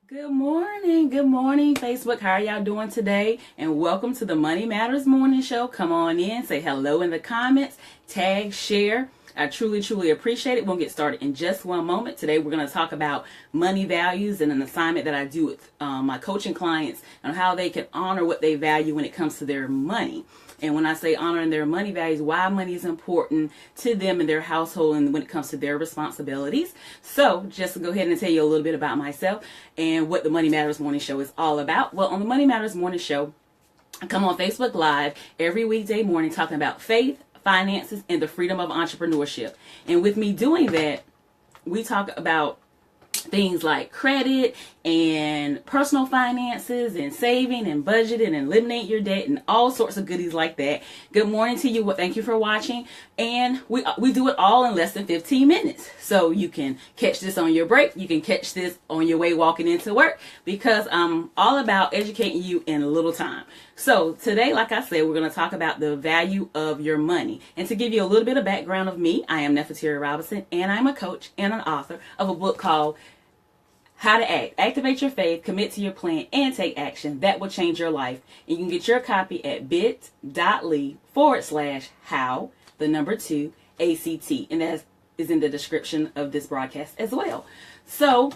Good morning, Facebook. How are y'all doing today? And welcome to the Money Matters Morning Show. Come on in, say hello in the comments, tag, share. I truly appreciate it. We'll get started in just one moment. Today we're going to talk about money values and an assignment that I do with my coaching clients on how they can honor what they value when it comes to their money. And when I say honoring their money values, why money is important to them and their household and when it comes to their responsibilities. So just to go ahead and tell you a little bit about myself and what the Money Matters Morning Show is all about. Well, on the Money Matters Morning Show, I come on Facebook Live every weekday morning talking about faith, finances, and the freedom of entrepreneurship. And with me doing that, we talk about things like credit and personal finances and saving and budgeting and eliminate your debt and all sorts of goodies like that. Good morning to you. Well, thank you for watching. And we do it all in less than 15 minutes. So you can catch this on your break. You can catch this on your way walking into work because I'm all about educating you in a little time. So today, like I said, we're going to talk about the value of your money. And to give you a little bit of background of me, I am Nefateria Robinson, and I'm a coach and an author of a book called How to Act. Activate your faith, commit to your plan, and take action that will change your life. And you can get your copy at bit.ly/how, the number 2, ACT. And that is in the description of this broadcast as well. So,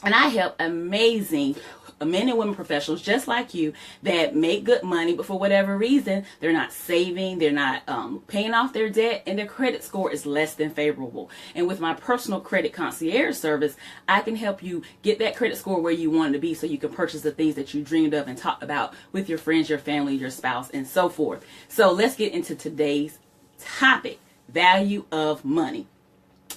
and I help amazing men and women professionals just like you that make good money, but for whatever reason, they're not saving, they're not paying off their debt, and their credit score is less than favorable. And with my personal credit concierge service, I can help you get that credit score where you want it to be so you can purchase the things that you dreamed of and talked about with your friends, your family, your spouse, and so forth. So let's get into today's topic, value of money.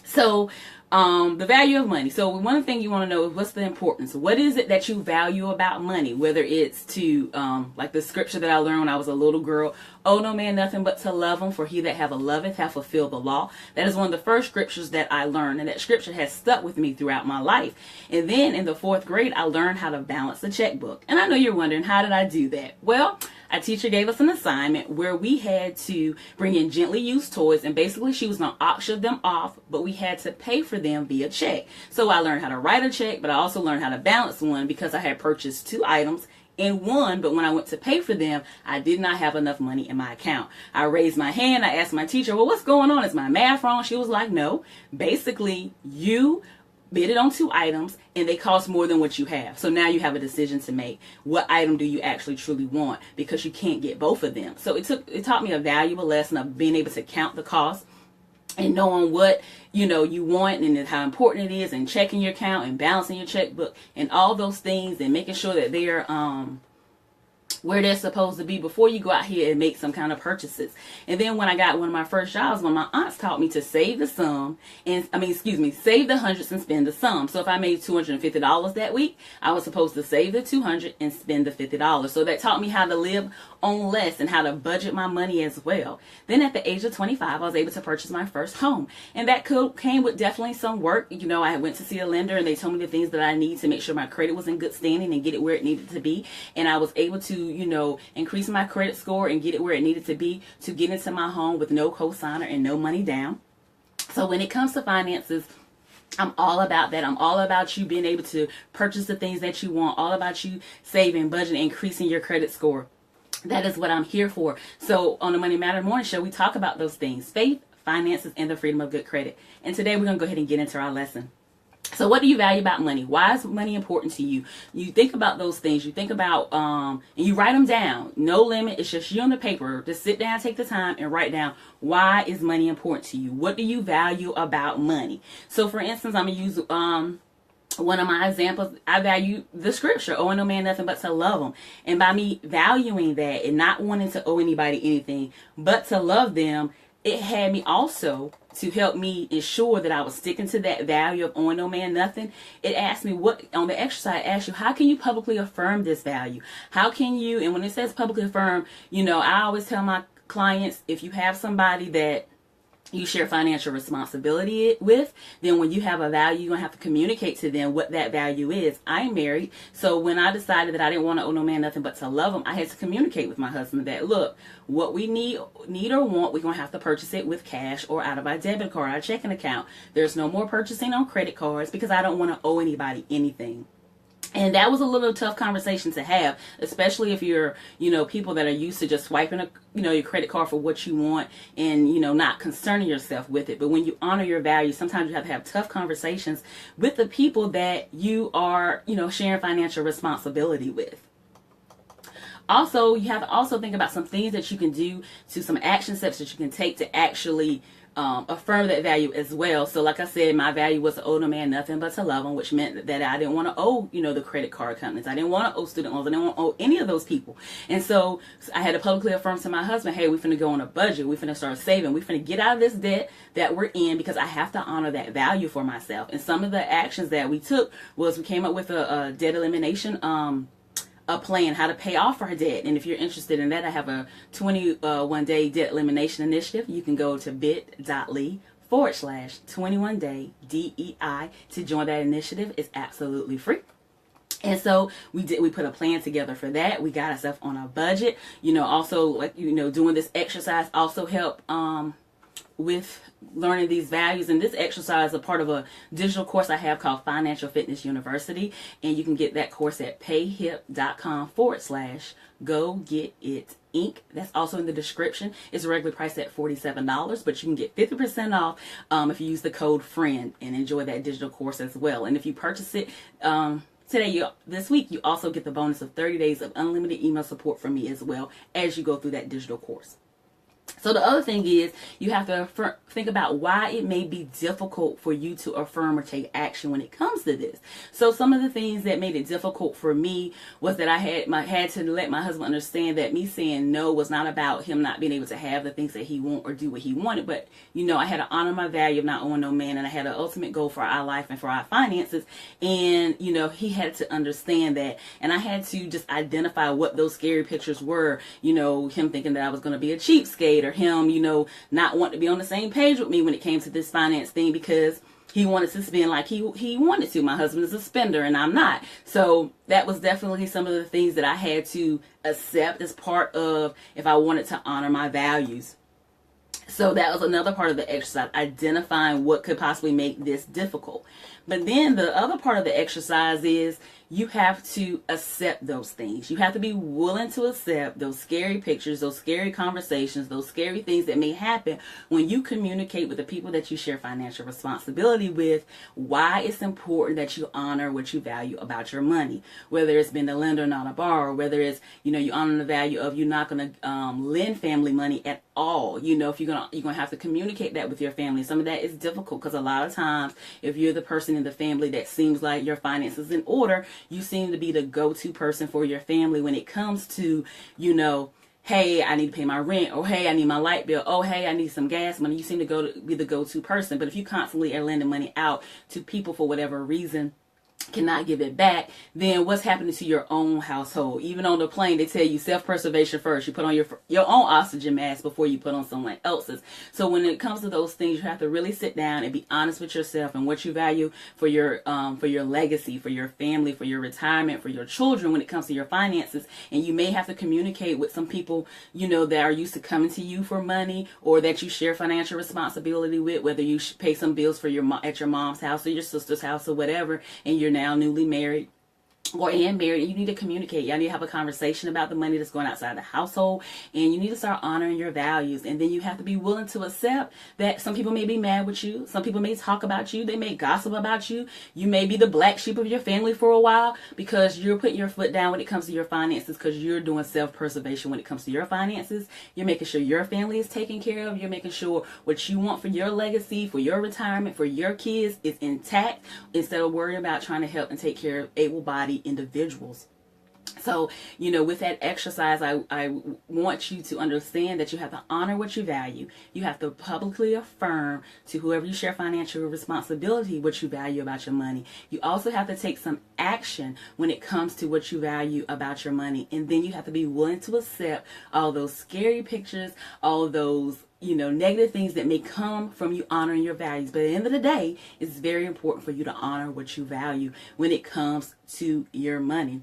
So, the value of money. So one thing you want to know is what's the importance? What is it that you value about money? Whether it's to, like the scripture that I learned when I was a little girl, owe no man nothing but to love him, for he that have a loveth hath fulfilled the law. That is one of the first scriptures that I learned, and that scripture has stuck with me throughout my life. And then in the 4th grade, I learned how to balance the checkbook. And I know you're wondering, how did I do that? Well, our teacher gave us an assignment where we had to bring in gently used toys, and basically she was going to auction them off, but we had to pay for them via check. So I learned how to write a check, but I also learned how to balance one because I had purchased 2 items in one, but when I went to pay for them, I did not have enough money in my account. I raised my hand. I asked my teacher, well, what's going on? Is my math wrong? She was like, no, basically you bid it on 2 items and they cost more than what you have. So now you have a decision to make. What item do you actually truly want? Because you can't get both of them. So it taught me a valuable lesson of being able to count the cost and knowing what you want and how important it is, and checking your account and balancing your checkbook and all those things, and making sure that they're where they're supposed to be before you go out here and make some kind of purchases. And then when I got one of my first jobs, one of my aunts taught me to save the sum and save the hundreds and spend the sum. So if I made $250 that week, I was supposed to save the $200 and spend the $50. So that taught me how to live on less and how to budget my money as well. Then at the age of 25, I was able to purchase my first home, and that came with definitely some work. I went to see a lender and they told me the things that I need to make sure my credit was in good standing and get it where it needed to be. And I was able to increase my credit score and get it where it needed to be to get into my home with no cosigner and no money down. So when it comes to finances, I'm all about that. I'm all about you being able to purchase the things that you want, all about you saving, budgeting, increasing your credit score. That is what I'm here for. So on the Money Matter Morning Show, we talk about those things: faith, finances, and the freedom of good credit. And today we're going to go ahead and get into our lesson. So what do you value about money? Why is money important to you? You think about those things. You think about, and you write them down. No limit. It's just you on the paper. Just sit down, take the time, and write down, why is money important to you? What do you value about money? So for instance, I'm going to use one of my examples. I value the scripture, owe no man nothing but to love them. And by me valuing that and not wanting to owe anybody anything but to love them, it had me also to help me ensure that I was sticking to that value of owing no man nothing. It asked me, what on the exercise, it asked you, how can you publicly affirm this value? How can you, and when it says publicly affirm, I always tell my clients, if you have somebody that you share financial responsibility with, then when you have a value, you're going to have to communicate to them what that value is. I'm married, so when I decided that I didn't want to owe no man nothing but to love him, I had to communicate with my husband that, look, what we need or want, we're going to have to purchase it with cash or out of our debit card, our checking account. There's no more purchasing on credit cards because I don't want to owe anybody anything. And that was a little tough conversation to have, especially if you're, people that are used to just swiping, your credit card for what you want and, not concerning yourself with it. But when you honor your values, sometimes you have to have tough conversations with the people that you are, sharing financial responsibility with. Also, you have to also think about some things that you can do, to some action steps that you can take to actually affirm that value as well. So like I said, my value was to owe no man nothing but to love him, which meant that I didn't want to owe, the credit card companies. I didn't want to owe student loans. I didn't want to owe any of those people. And so I had to publicly affirm to my husband, hey, we finna go on a budget. We finna start saving. We finna get out of this debt that we're in, because I have to honor that value for myself. And some of the actions that we took was we came up with a debt elimination a plan, how to pay off our debt. And if you're interested in that, I have a 21-day debt elimination initiative. You can go to bit.ly/21-day DEI to join that initiative. It's absolutely free. And so we put a plan together for that. We got ourselves on a budget. Also, doing this exercise also helped with learning these values. And this exercise is a part of a digital course I have called Financial Fitness University. And you can get that course at payhip.com/go-get-it-inc. That's also in the description. It's regularly priced at $47, but you can get 50% off if you use the code FRIEND and enjoy that digital course as well. And if you purchase it this week, you also get the bonus of 30 days of unlimited email support from me as well as you go through that digital course. So the other thing is, you have to think about why it may be difficult for you to affirm or take action when it comes to this. So some of the things that made it difficult for me was that I had to let my husband understand that me saying no was not about him not being able to have the things that he wanted or do what he wanted. But, I had to honor my value of not owing no man, and I had an ultimate goal for our life and for our finances. And, he had to understand that. And I had to just identify what those scary pictures were, him thinking that I was going to be a cheapskate, or him, not wanting to be on the same page with me when it came to this finance thing, because he wanted to spend like he wanted to. My husband is a spender and I'm not. So that was definitely some of the things that I had to accept as part of if I wanted to honor my values. So that was another part of the exercise, identifying what could possibly make this difficult. But then the other part of the exercise is you have to accept those things. You have to be willing to accept those scary pictures, those scary conversations, those scary things that may happen when you communicate with the people that you share financial responsibility with, why it's important that you honor what you value about your money. Whether it's been a lender, not a borrower, whether it's, you honor the value of you're not going to lend family money at all. If you're going to have to communicate that with your family. Some of that is difficult because a lot of times if you're the person in the family that seems like your finances in order, you seem to be the go-to person for your family when it comes to, hey, I need to pay my rent, or hey, I need my light bill, oh, hey, I need some gas money. You seem to be the go-to person. But if you constantly are lending money out to people for whatever reason, cannot give it back, then what's happening to your own household? Even on the plane, they tell you self-preservation first. You put on your own oxygen mask before you put on someone else's. So when it comes to those things, you have to really sit down and be honest with yourself and what you value for your legacy, for your family, for your retirement, for your children when it comes to your finances. And you may have to communicate with some people, that are used to coming to you for money, or that you share financial responsibility with, whether you pay some bills for at your mom's house or your sister's house or whatever, and you're now newly married and married, and you need to communicate. Y'all need to have a conversation about the money that's going outside the household, and you need to start honoring your values. And then you have to be willing to accept that some people may be mad with you, some people may talk about you, they may gossip about you, you may be the black sheep of your family for a while because you're putting your foot down when it comes to your finances, because you're doing self-preservation when it comes to your finances. You're making sure your family is taken care of. You're making sure what you want for your legacy, for your retirement, for your kids is intact, instead of worrying about trying to help and take care of able-bodied individuals. So, with that exercise, I want you to understand that you have to honor what you value. You have to publicly affirm to whoever you share financial responsibility what you value about your money. You also have to take some action when it comes to what you value about your money. And then you have to be willing to accept all those scary pictures, all those negative things that may come from you honoring your values. But at the end of the day, it's very important for you to honor what you value when it comes to your money.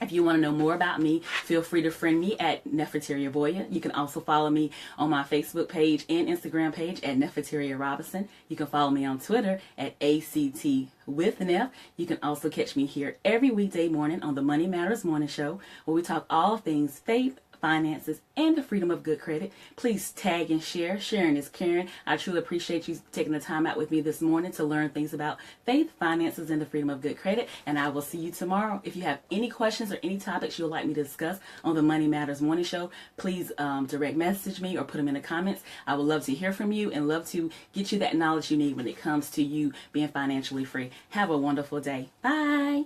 If you want to know more about me, feel free to friend me at Nefateria Boya. You can also follow me on my Facebook page and Instagram page at Nefateria Robinson. You can follow me on Twitter at ACT with Nef. You can also catch me here every weekday morning on the Money Matters Morning Show, where we talk all things faith, finances, and the freedom of good credit. Please tag and share. Sharing is caring. I truly appreciate you taking the time out with me this morning to learn things about faith, finances, and the freedom of good credit. And I will see you tomorrow. If you have any questions or any topics you would like me to discuss on the Money Matters Morning Show, please direct message me or put them in the comments. I would love to hear from you and love to get you that knowledge you need when it comes to you being financially free. Have a wonderful day. Bye.